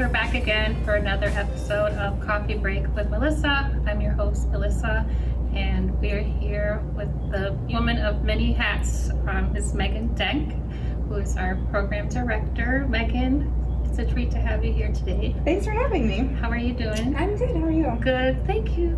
we're back again for another episode of Coffee Break with Melissa. I'm your host, Melissa, and we're here with the woman of many hats, Ms. Megan Denk, who is our Program Director. Megan, it's a treat to have you here today. Thanks for having me. How are you doing? I'm good. How are you? Good. Thank you.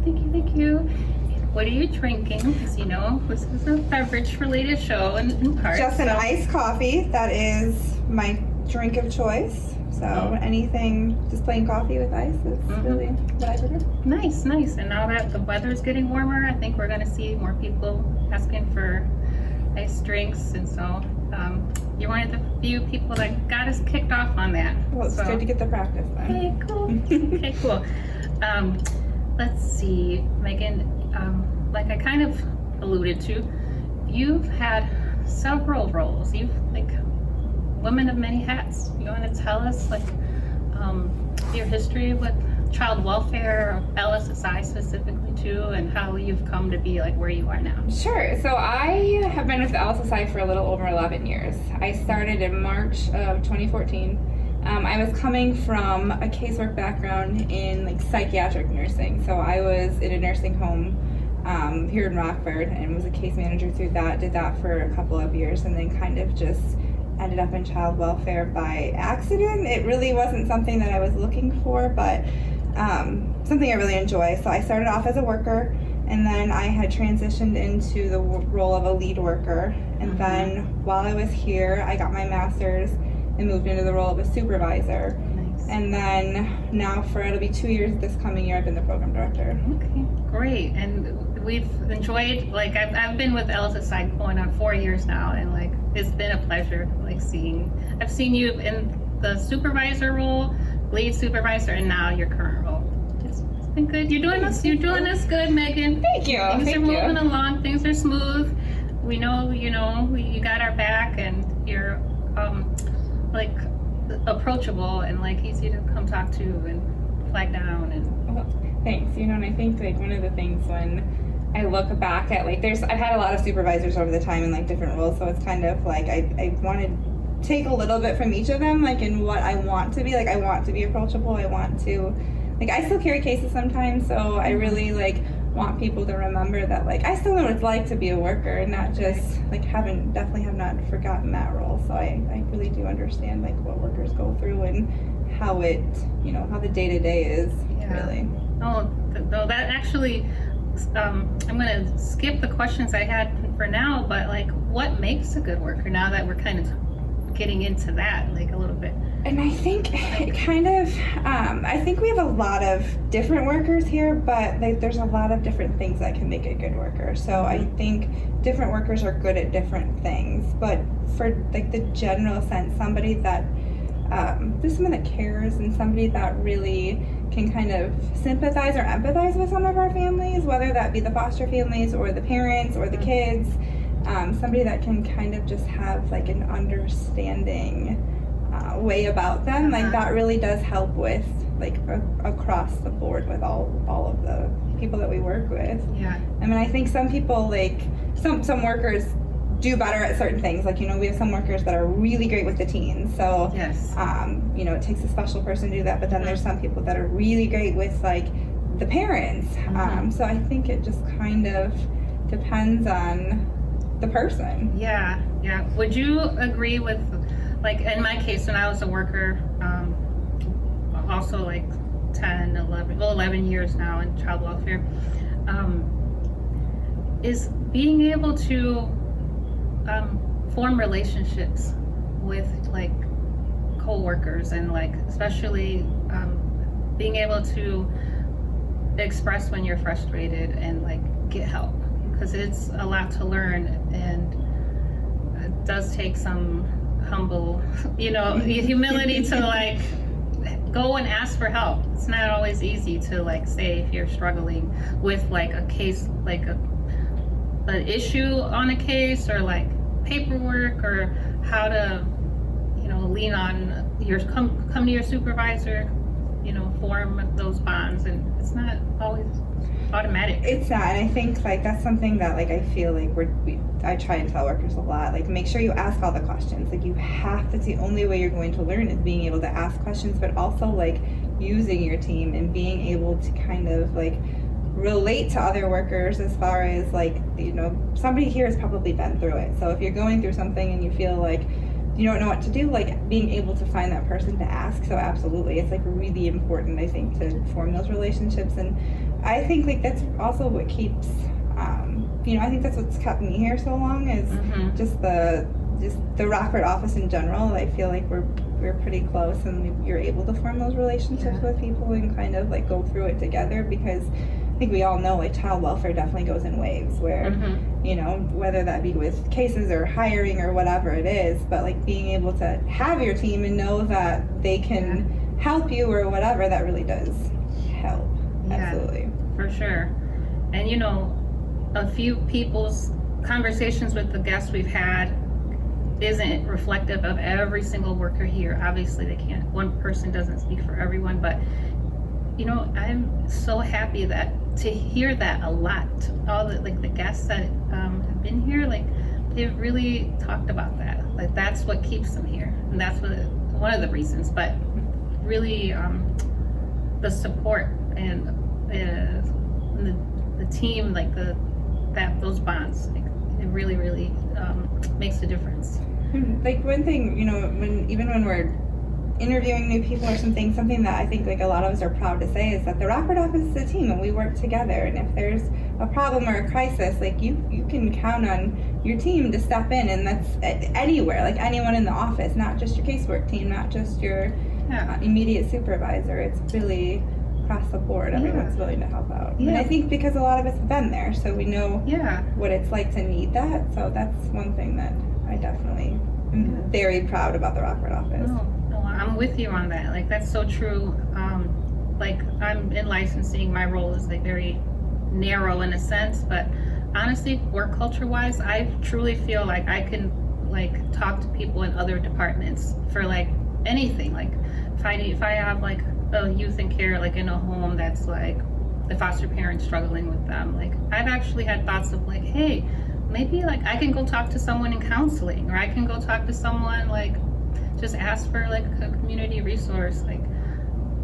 What are you drinking? Because you know, this is a beverage-related show in part. Just an iced coffee. That is my drink of choice. So anything, just plain coffee with ice is really what I prefer. Nice. And now that the weather's getting warmer, I think we're going to see more people asking for iced drinks. And so you're one of the few people that got us kicked off on that. Well, it's good to get the practice then. Okay, cool. Let's see, Megan, like I kind of alluded to, you've had several roles. You've women of many hats. You want to tell us your history with child welfare, or LSSI specifically too, and how you've come to be where you are now? Sure. So I have been with the LSSI for a little over 11 years. I started in March of 2014. I was coming from a casework background in psychiatric nursing. So I was in a nursing home here in Rockford and was a case manager through that, did that for a couple of years, and then kind of just ended up in child welfare by accident. It really wasn't something that I was looking for, but something I really enjoy. So I started off as a worker, and then I had transitioned into the role of a lead worker. And then while I was here, I got my master's and moved into the role of a supervisor. Nice. And then now it'll be 2 years this coming year, I've been the program director. Okay, great. And we've enjoyed, I've been with LSSI going on 4 years now, and it's been a pleasure I've seen you in the supervisor role, lead supervisor, and now your current role. It's been good. You're doing us good, Megan. Thank you. Things are moving along, things are smooth. We know, you got our back, and you're approachable and easy to come talk to and flag down and thanks. And I think one of the things when I look back at I've had a lot of supervisors over the time in different roles, so it's kind of I want to take a little bit from each of them in what I want to be. I want to be approachable. I want to I still carry cases sometimes, so I really want people to remember that I still know what it's like to be a worker and not just definitely have not forgotten that role. So I really do understand what workers go through and how it how the day-to-day is. Really. Oh, no, that actually I'm going to skip the questions I had for now, but what makes a good worker, now that we're kind of getting into that a little bit? And I think it I think we have a lot of different workers here, but there's a lot of different things that can make a good worker. So I think different workers are good at different things, but for the general sense, somebody that just someone that cares and somebody that really can kind of sympathize or empathize with some of our families, whether that be the foster families or the parents or the kids, somebody that can kind of just have an understanding way about them, that really does help with across the board with all of the people that we work with. Yeah. I think some people some workers do better at certain things. We have some workers that are really great with the teens. So yes. It takes a special person to do that, but then there's some people that are really great with the parents. So I think it just kind of depends on the person. Yeah. Would you agree with in my case, when I was a worker, also 11 years now in child welfare, is being able to form relationships with co-workers and especially being able to express when you're frustrated and get help, because it's a lot to learn, and it does take some humble humility to go and ask for help. It's not always easy to say if you're struggling with a case, an issue on a case, or paperwork, or how to lean on come to your supervisor, form those bonds, and it's not always automatic. It's not, and I think like that's something that like I feel like I try and tell workers a lot. Like, make sure you ask all the questions. Like, you have. That's the only way you're going to learn, is being able to ask questions, but also like using your team and being able to kind of like relate to other workers, as far as like, somebody here has probably been through it. So if you're going through something and you feel like you don't know what to do, like being able to find that person to ask. So absolutely, it's like really important, I think, to form those relationships. And I think like that's also what keeps, I think that's what's kept me here so long, is just the Rockford office in general. I feel like we're pretty close, and you're able to form those relationships with people and kind of like go through it together, because I think we all know like child welfare definitely goes in waves, where whether that be with cases or hiring or whatever it is, but like being able to have your team and know that they can help you or whatever, that really does help. Absolutely, for sure. And a few people's conversations with the guests we've had isn't reflective of every single worker here. Obviously, one person doesn't speak for everyone, but I'm so happy to hear that a lot. All the guests that have been here, like they've really talked about that. Like that's what keeps them here, and that's one of the reasons. But really, the support and the team, like those bonds, like, it really, really makes a difference. Like one thing, when we're interviewing new people or something that I think like a lot of us are proud to say is that the Rockford office is a team, and we work together. And if there's a problem or a crisis, like you can count on your team to step in, and that's anywhere, like anyone in the office, not just your casework team, not just your immediate supervisor. It's really across the board. Everyone's willing to help out. And I think because a lot of us have been there, so we know what it's like to need that. So that's one thing that I definitely am very proud about the Rockford office. No, I'm with you on that. Like that's so true. Like I'm in licensing, my role is like very narrow in a sense, but honestly, work culture wise, I truly feel like I can like talk to people in other departments for like anything. Like if I have like a youth in care, like in a home that's like the foster parent struggling with them, like I've actually had thoughts of like, hey, maybe like I can go talk to someone in counseling, or I can go talk to someone, like just ask for like a community resource. Like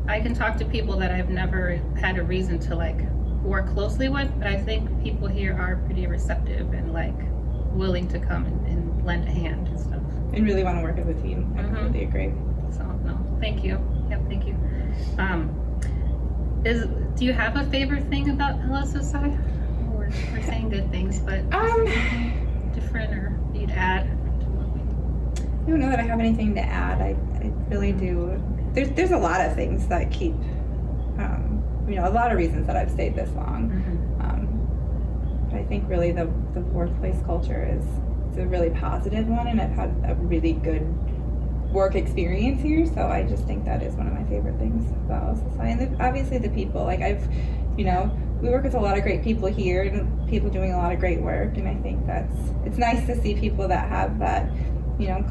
I can talk to people that I've never had a reason to like work closely with, but I think people here are pretty receptive and like willing to come and lend a hand and stuff. And really want to work as a team. I completely agree. So no, thank you. Yep, thank you. Do you have a favorite thing about LSSI? We're saying good things, but different or you'd add? I don't know that I have anything to add. I really do. There's a lot of things that keep, a lot of reasons that I've stayed this long. But I think really the workplace culture is a really positive one, and I've had a really good work experience here. So I just think that is one of my favorite things about LSSI. And obviously the people, like we work with a lot of great people here, and people doing a lot of great work. And I think it's nice to see people that have that,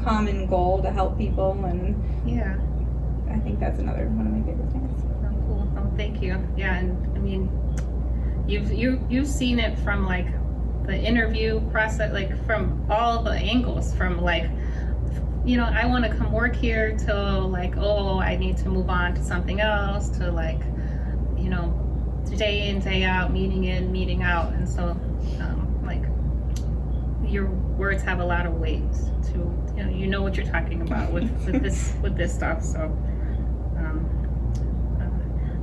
common goal to help people. And I think that's another one of my favorite things. Oh, cool. Oh, thank you. Yeah, and I mean, you've seen it from like the interview process, like from all the angles, from like, I want to come work here till like, oh, I need to move on to something else, to like, day in, day out, meeting in, meeting out. And so like your words have a lot of weight to, you know what you're talking about with this stuff. So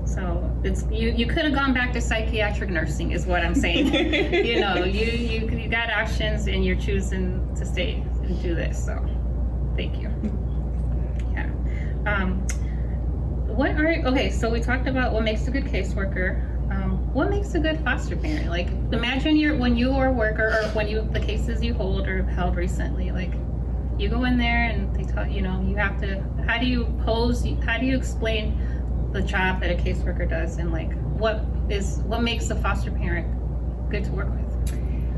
so it's you could have gone back to psychiatric nursing is what I'm saying. You got options, and you're choosing to stay and do this. So thank you. Yeah. So we talked about what makes a good caseworker. What makes a good foster parent? Like, imagine when you are a worker, or the cases you hold or have held recently, like you go in there and they tell you have to. How do you explain the job that a caseworker does, and like what makes a foster parent good to work with?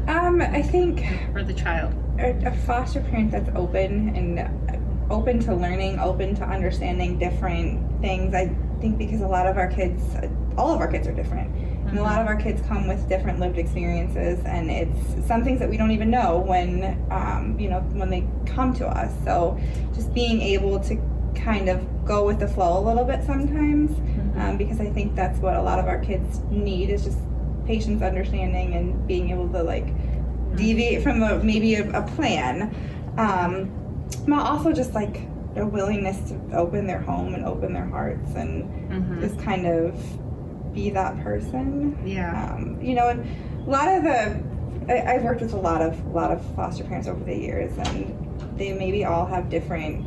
I think for the child, a foster parent that's open to learning, open to understanding different things. think because a lot of our kids, all of our kids are different. And a lot of our kids come with different lived experiences, and it's some things that we don't even know when, when they come to us. So just being able to kind of go with the flow a little bit sometimes, because I think that's what a lot of our kids need, is just patience, understanding, and being able to like deviate from maybe a plan. But also just like their willingness to open their home and open their hearts and just kind of be that person. Yeah. And a lot of I've worked with a lot of foster parents over the years, and they maybe all have different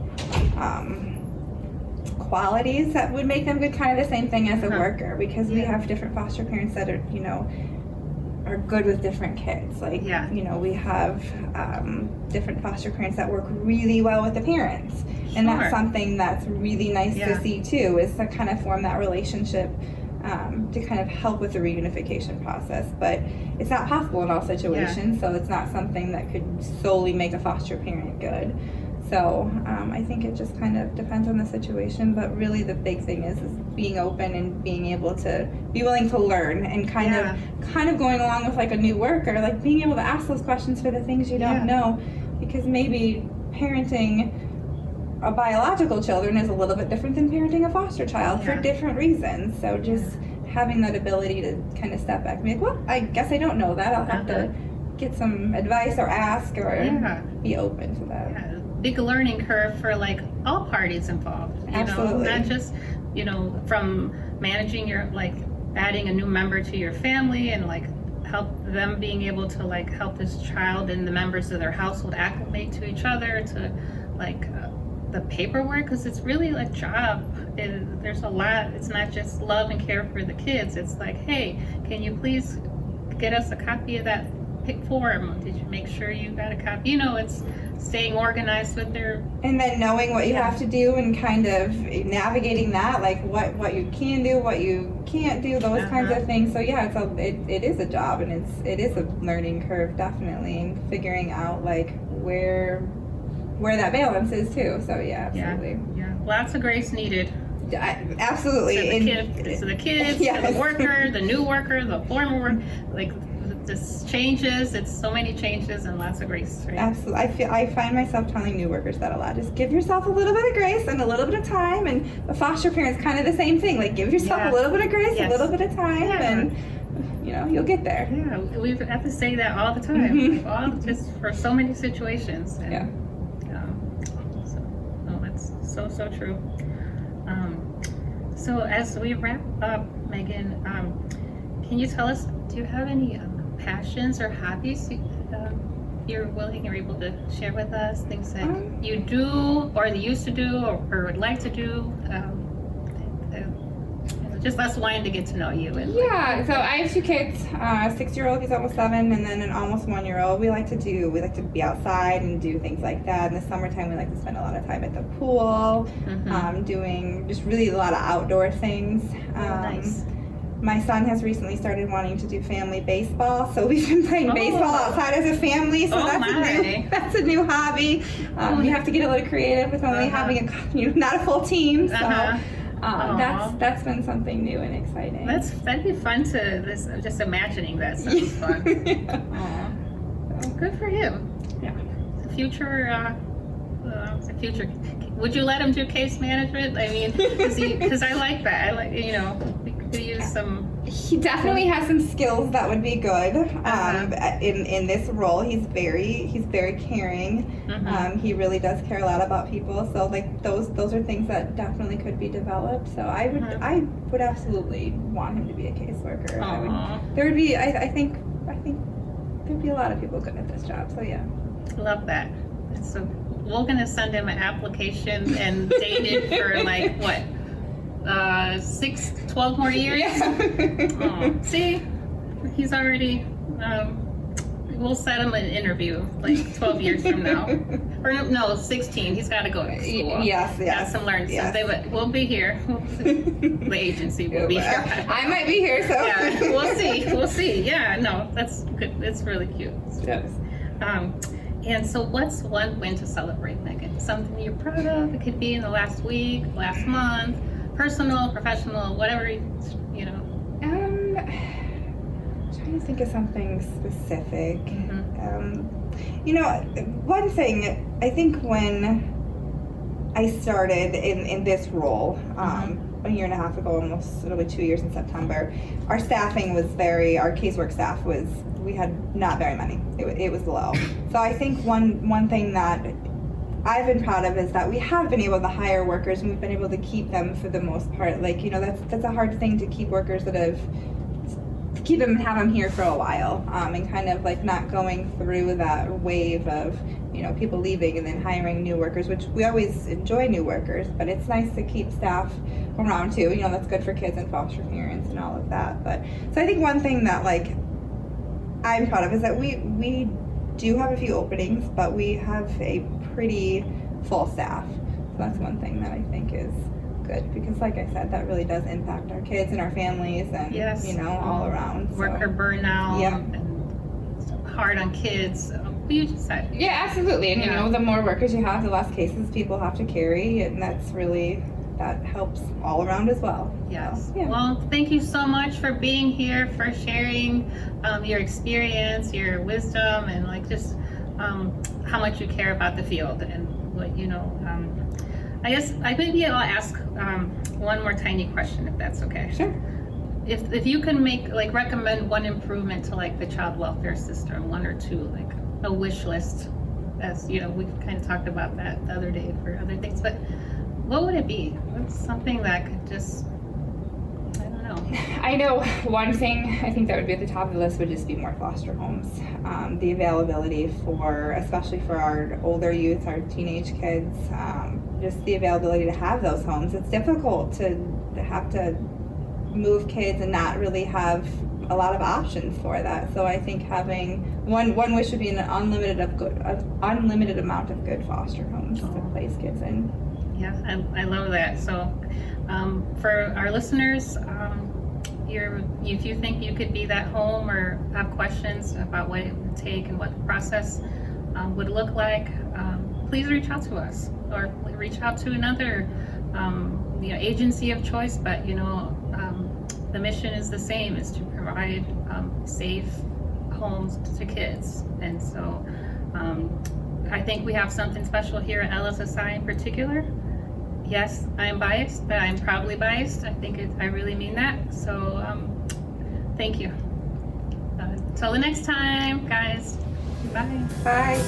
qualities that would make them good, kind of the same thing as a worker, because we have different foster parents that are good with different kids. Like, we have different foster parents that work really well with the parents. And that's something that's really nice to see too, is to kind of form that relationship to kind of help with the reunification process. But it's not possible in all situations, so it's not something that could solely make a foster parent good. So I think it just kind of depends on the situation, but really the big thing is being open and being able to be willing to learn, and kind of going along with like a new worker, like being able to ask those questions for the things you don't know, because maybe parenting a biological children is a little bit different than parenting a foster child for different reasons. So just having that ability to kind of step back and be like, well, I guess I don't know that. I'll have to get some advice or ask or be open to that. Yeah. Big learning curve for like all parties involved. Absolutely. Not just, from managing your, like adding a new member to your family and like help them being able to like help this child and the members of their household acclimate to each other, to like the paperwork, because it's really a job. There's a lot. It's not just love and care for the kids. It's like, hey, can you please get us a copy of that form? Did you make sure you got a copy? It's staying organized with their, and then knowing what you have to do and kind of navigating that, like what you can do, what you can't do, those kinds of things. So it is a job, and it is a learning curve, definitely, and figuring out like where that balance is too. So absolutely. Yeah, lots of grace needed. Absolutely. To the kids, to the worker, the new worker, the former worker, like this changes. It's so many changes and lots of grace, right? Absolutely. I find myself telling new workers that a lot. Just give yourself a little bit of grace and a little bit of time. And the foster parents, kind of the same thing. Like, give yourself a little bit of grace, a little bit of time, and you'll get there. Yeah, we have to say that all the time, just for so many situations. And, that's so true. So as we wrap up, Megan, can you tell us, do you have any passions or hobbies you're willing or able to share with us? Things that you do or you used to do or would like to do? Just us wanting to get to know you. And so I have two kids, a 6-year-old, he's almost 7, and then an almost 1-year-old. We like to be outside and do things like that. In the summertime, we like to spend a lot of time at the pool, doing just really a lot of outdoor things. Nice. My son has recently started wanting to do family baseball, so we've been playing baseball outside as a family. So that's a new hobby. You have to get a little creative with only having not a full team. So that's been something new and exciting. That'd be fun to just imagining that sounds fun. Good for him. Yeah. Future. Would you let him do case management? I mean, because I like that. I like we could use some. He definitely has some skills that would be good in this role. He's very caring. He really does care a lot about people. So like those are things that definitely could be developed. So I would absolutely want him to be a caseworker. I think there'd be a lot of people good at this job. So yeah. Love that. So we're gonna send him an application and date it for like what? 12 more years? Yeah. See, he's already, we'll set him an interview like 12 years from now. Or no, 16, he's got to go to school. Yes. Got some learning. Yes. So we'll be here. The agency will be here. I might be here, so. Yeah, we'll see. Yeah, no, that's good. It's really cute. Yes. And so what's one win to celebrate, Megan? Something you're proud of? It could be in the last week, last month, personal, professional, whatever, you know. Trying to think of something specific. Mm-hmm. You know, one thing, I think when I started in this role, a year and a half ago, almost, it'll be 2 years in September, our staffing was our casework staff we had not very many. It was low. So I think one thing that I've been proud of is that we have been able to hire workers, and we've been able to keep them for the most part. Like, you know, that's a hard thing to keep workers have them here for a while, and kind of like not going through that wave of, you know, people leaving and then hiring new workers, which we always enjoy new workers, but it's nice to keep staff around too. You know, that's good for kids and foster parents and all of that. But so I think one thing that like I'm proud of is that we do have a few openings, but we have a pretty full staff. So that's one thing that I think is good, because like I said, that really does impact our kids and our families and, yes. you know, all around. So. Worker burnout, yeah. And hard on kids. You just said. Yeah, absolutely. And, yeah. you know, the more workers you have, the less cases people have to carry, and that helps all around as well. Yes. So, yeah. Well, thank you so much for being here, for sharing your experience, your wisdom, and like just how much you care about the field and what, you know. I guess maybe I'll ask one more tiny question, if that's okay. Sure. If you can recommend one improvement to like the child welfare system, one or two, like a wish list, as you know, we've kind of talked about that the other day for other things, but what would it be? What's something that could just, I don't know. I know one thing I think that would be at the top of the list would just be more foster homes. The availability especially for our older youth, our teenage kids, just the availability to have those homes. It's difficult to have to move kids and not really have a lot of options for that. So I think having one wish would be an unlimited amount of good foster homes to place kids in. Yeah, I love that. So for our listeners, if you think you could be that home or have questions about what it would take and what the process would look like, please reach out to us or reach out to another agency of choice. But the mission is the same: is to provide safe homes to kids. And so I think we have something special here at LSSI in particular. Yes, I'm biased, but I'm proudly biased. I really mean that. So thank you. Till the next time, guys. Bye. Bye.